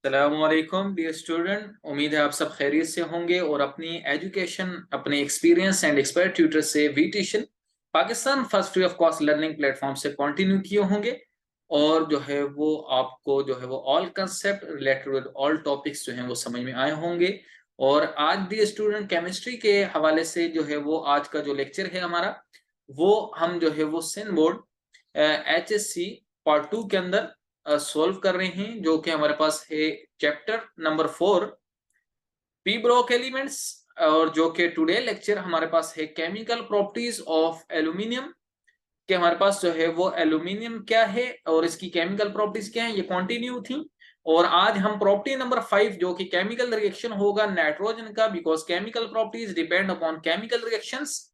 अस्सलामुअलैकुम dear student, उम्मीद है आप सब खैरियत से होंगे और अपनी एजुकेशन अपने एक्सपीरियंस एंड एक्सपर्ट ट्यूटर से वीट्यूशन Pakistan first free of cost learning platform से कंटिन्यू किए होंगे। और जो है वो आपको जो है वो all concept related with all topics जो हैं वो समझ में आए होंगे। और आज डियर स्टूडेंट केमिस्ट्री के हवाले से जो है वो आज का जो लेक्चर है हमारा, वो हम जो है वो सिंध बोर्ड HSC पार्ट 2 के अंदर सोल्व कर रहे हैं, जो कि हमारे पास है chapter number 4 P broke elements. और जो कि टुडे लेक्चर हमारे पास है केमिकल प्रॉपर्टीज ऑफ एल्यूमिनियम, कि हमारे पास जो है वो एल्यूमिनियम क्या है और इसकी केमिकल प्रॉपर्टीज क्या है, ये कंटिन्यू थी। और आज हम प्रॉपर्टी नंबर 5 जो कि केमिकल रिएक्शन होगा नाइट्रोजन का, because chemical properties depend upon chemical reactions.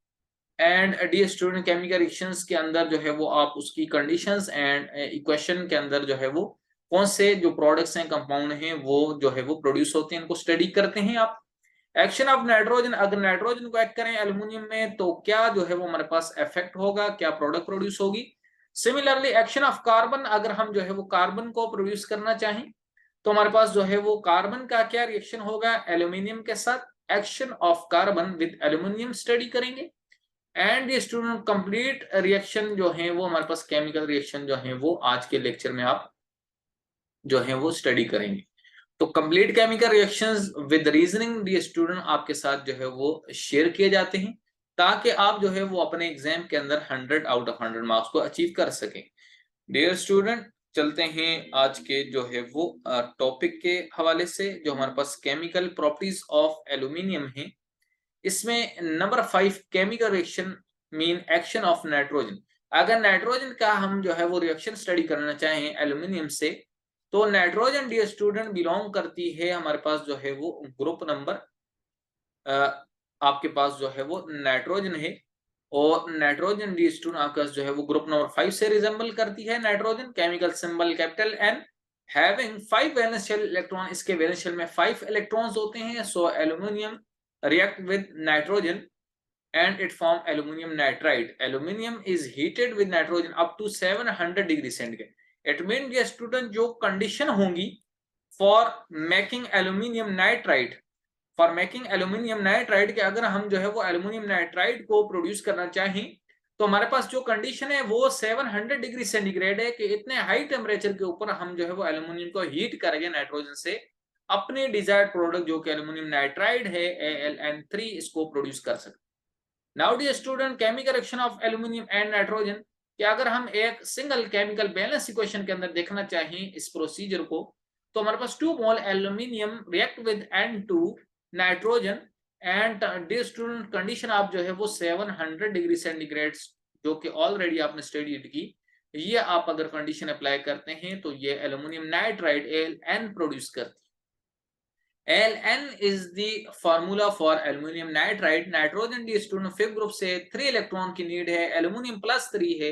And dear student chemical reactions के अंदर जो है वो आप उसकी कंडीशंस एंड इक्वेशन के अंदर जो है वो कौन से जो प्रोडक्ट्स हैं कंपाउंड हैं वो जो है वो प्रोड्यूस होते हैं, इनको स्टडी करते हैं आप। एक्शन ऑफ नाइट्रोजन, अगर नाइट्रोजन को ऐड करें एल्यूमिनियम में तो क्या जो है वो हमारे पास इफेक्ट होगा, क्या प्रोडक्ट प्रोड्यूस होगी। सिमिलरली एक्शन ऑफ कार्बन, अगर हम जो है वो कार्बन को प्रोड्यूस करना चाहें तो हमारे पास जो है वो कार्बन का क्या रिएक्शन होगा एल्यूमिनियम के साथ। Action of carbon with aluminium study करेंगे। एंड ये स्टूडेंट कंप्लीट रिएक्शन जो है वो हमारे पास केमिकल रिएक्शन जो है वो आज के लेक्चर में आप जो है वो स्टडी करेंगे। तो complete chemical reactions with reasoning dear student आपके साथ जो है वो शेयर किए जाते हैं, ताकि आप जो है वो अपने एग्जाम के अंदर 100 आउट ऑफ 100 मार्क्स को अचीव कर सकें। डियर स्टूडेंट, चलते हैं आज के जो है वो टॉपिक के हवाले से, जो हमारे पास केमिकल प्रॉपर्टीज ऑफ एल्यूमिनियम है। इसमें number 5 chemical reaction mean action of nitrogen. अगर नाइट्रोजन का हम जो है वो रिएक्शन स्टडी करना चाहें एल्यूमिनियम से, तो नाइट्रोजन डी स्टूडेंट बिलोंग करती है हमारे पास जो है वो ग्रुप नंबर, आपके पास जो है वो नाइट्रोजन है। और नाइट्रोजन डी स्टूडेंट आपके पास जो है वो ग्रुप नंबर 5 से रिजेंबल करती है nitrogen. Chemical symbol capital N, having 5 valence shell electron, इसके वैलेंस शेल में 5 इलेक्ट्रॉन्स होते हैं। So aluminium react with nitrogen and it form aluminum nitride. Aluminum is heated with nitrogen up to 700 degree centigrade. It means ये student जो condition होंगी for making aluminum nitride, for making aluminum nitride, कि अगर हम जो है वो aluminum nitride को प्रोड्यूस करना चाहें तो हमारे पास जो कंडीशन है वो 700 डिग्री सेंटीग्रेड है, कि इतने हाई टेम्परेचर के ऊपर हम जो है वो एल्यूमिनियम को हीट करेंगे नाइट्रोजन से, अपने डिजायर्ड प्रोडक्ट जो कि एल्यूमिनियम नाइट्राइड है AlN3, इसको प्रोड्यूस कर सकते। Now dear student, chemical reaction of aluminium and nitrogen, कि अगर हम एक सिंगल केमिकल बैलेंस इक्वेशन के अंदर देखना चाहें इस प्रोसीजर को, तो हमारे पास 2 mole aluminium react with N2 nitrogen. And dear student condition आप जो है वो 700 डिग्री सेंटीग्रेड, जो कि ऑलरेडी आपने स्टडी की, ये आप अगर कंडीशन अप्लाई करते हैं तो ये एल्यूमिनियम नाइट्राइड AlN प्रोड्यूस करती है। Ln is the formula for aluminum nitride. Nitrogen dear student 5th group से 3 इलेक्ट्रॉन की नीड है, एल्यूमिनियम प्लस 3 है,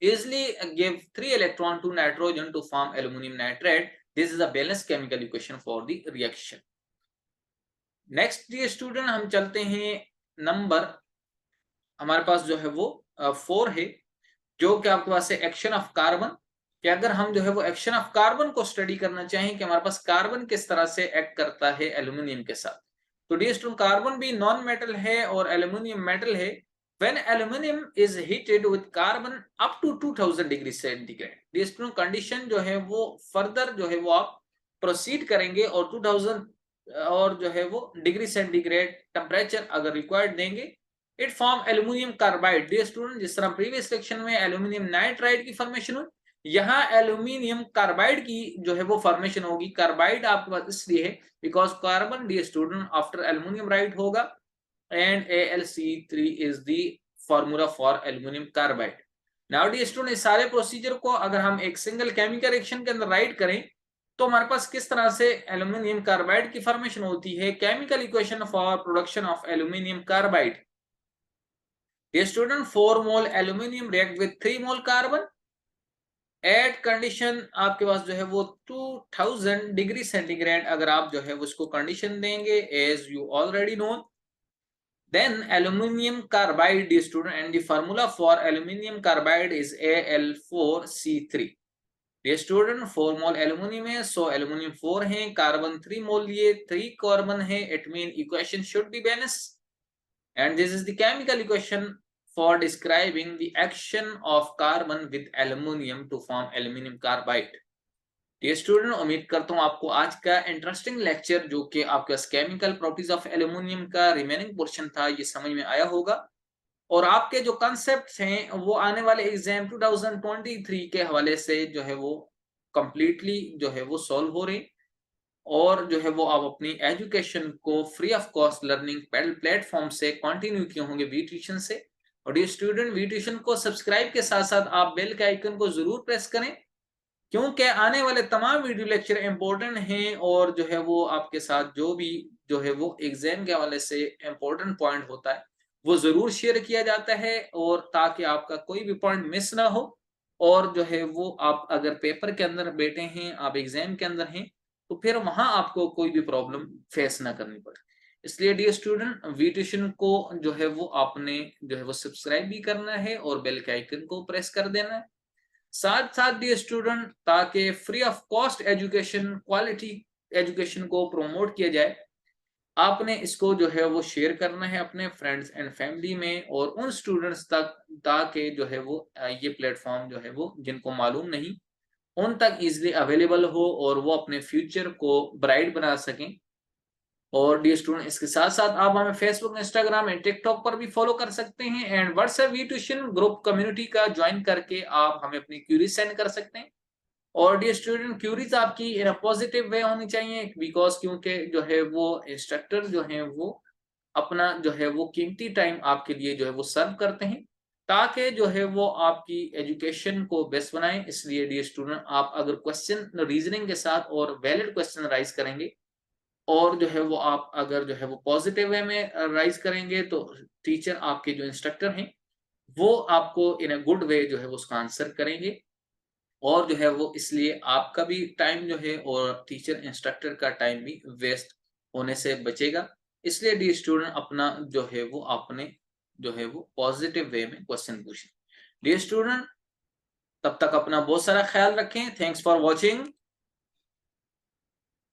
easily give 3 electron to nitrogen to form aluminum nitride. This is a balanced chemical equation for the reaction. Next dear student हम चलते हैं number, हमारे पास जो है वो 4 है, जो कि आपके पास है एक्शन ऑफ कार्बन। कि अगर हम जो है वो एक्शन ऑफ कार्बन को स्टडी करना चाहें कि हमारे पास कार्बन किस तरह से एक्ट करता है एल्यूमिनियम के साथ, तो डी स्टूडेंट कार्बन भी नॉन मेटल है और एल्यूमिनियम मेटल है। When aluminium is heated with carbon up to 2000 degree centigrade, dear student condition जो है वो फर्दर जो है वो आप प्रोसीड करेंगे और 2000 और जो है वो डिग्री सेंटीग्रेड टेम्परेचर अगर रिक्वायर्ड देंगे, it form aluminium carbide. Dear student जिस तरह प्रीवियस सेक्शन में एल्यूमिनियम नाइट्राइड की फॉर्मेशन हुई, यहाँ एल्यूमिनियम कार्बाइड की जो है वो फॉर्मेशन होगी। कार्बाइड आपके पास इसलिए है because carbon the student after aluminium right होगा, and AlC3 is the formula for aluminium carbide. Now the student इस सारे प्रोसीजर को अगर हम एक सिंगल केमिकल रिएक्शन के अंदर राइट करें तो हमारे पास किस तरह से एल्यूमिनियम कार्बाइड की फॉर्मेशन होती है। Chemical equation for production of aluminium carbide, dear student 4 mole aluminium react with 3 mole carbon at condition आपके पास जो है वो 2000 डिग्री सेंटीग्रेड, अगर आप जो है उसको कंडीशन देंगे as you already know, then aluminium carbide student and the formula for aluminium carbide is Al4C3। Dear student 4 mole aluminium है, सो एल्युमिनियम 4 है, कार्बन 3 मोल लिए 3 कार्बन है, it mean equation should be balance and this is the chemical equation for describing the action of carbon with aluminium to form aluminium carbide. Dear student, उम्मीद करता हूँ आपको आज का इंटरेस्टिंग लेक्चर जो कि आपका केमिकल प्रॉपर्टीज ऑफ एल्युमिनियम का रिमेनिंग पोर्शन था ये समझ में आया होगा और आपके जो कॉन्सेप्ट्स हैं वो आने वाले एग्जाम 2023 के हवाले से जो है वो कंप्लीटली जो है वो सॉल्व हो रहे और जो है वो आप अपनी एजुकेशन को free of cost learning platform से कंटिन्यू किए होंगे वी ट्यूशन से। और ये स्टूडेंट वी ट्यूशन को सब्सक्राइब के साथ साथ आप बेल के आइकन को जरूर प्रेस करें क्योंकि आने वाले तमाम वीडियो लेक्चर इंपॉर्टेंट हैं और जो है वो आपके साथ जो भी जो है वो एग्जाम के हवाले से इंपॉर्टेंट पॉइंट होता है वो जरूर शेयर किया जाता है और ताकि आपका कोई भी पॉइंट मिस ना हो और जो है वो आप अगर पेपर के अंदर बैठे हैं, आप एग्जाम के अंदर हैं तो फिर वहां आपको कोई भी प्रॉब्लम फेस ना करनी पड़े। इसलिए डियर स्टूडेंट वी ट्यूशन को जो है वो आपने जो है वो सब्सक्राइब भी करना है और बेल के आइकन को प्रेस कर देना है। साथ साथ डियर स्टूडेंट ताकि free of cost education quality education को प्रमोट किया जाए आपने इसको जो है वो शेयर करना है अपने फ्रेंड्स एंड फैमिली में और उन स्टूडेंट्स तक ताकि जो है वो ये प्लेटफॉर्म जो है वो जिनको मालूम नहीं उन तक इजीली अवेलेबल हो और वो अपने फ्यूचर को ब्राइट बना सकें। और डियर स्टूडेंट इसके साथ साथ आप हमें फेसबुक, इंस्टाग्राम एंड टिकटॉक पर भी फॉलो कर सकते हैं and WhatsApp we tuition group community का ज्वाइन करके आप हमें अपनी क्यूरीज सेंड कर सकते हैं। और डियर स्टूडेंट क्यूरीज आपकी इन अ पॉजिटिव वे होनी चाहिए बिकॉज क्योंकि जो है वो इंस्ट्रक्टर जो है वो अपना जो है वो कीमती टाइम आपके लिए जो है वो सर्व करते हैं ताकि जो है वो आपकी एजुकेशन को बेस्ट बनाए। इसलिए डियर स्टूडेंट आप अगर क्वेश्चन रीजनिंग के साथ और वैलिड क्वेश्चन राइज करेंगे और जो है वो आप अगर जो है वो पॉजिटिव वे में राइज करेंगे तो टीचर आपके जो इंस्ट्रक्टर हैं वो आपको इन अ गुड वे जो है वो उसका आंसर करेंगे और जो है वो इसलिए आपका भी टाइम जो है और टीचर इंस्ट्रक्टर का टाइम भी वेस्ट होने से बचेगा। इसलिए डी स्टूडेंट अपना जो है वो आपने जो है वो पॉजिटिव वे में क्वेश्चन पूछे। डी स्टूडेंट तब तक अपना बहुत सारा ख्याल रखें। Thanks for watching.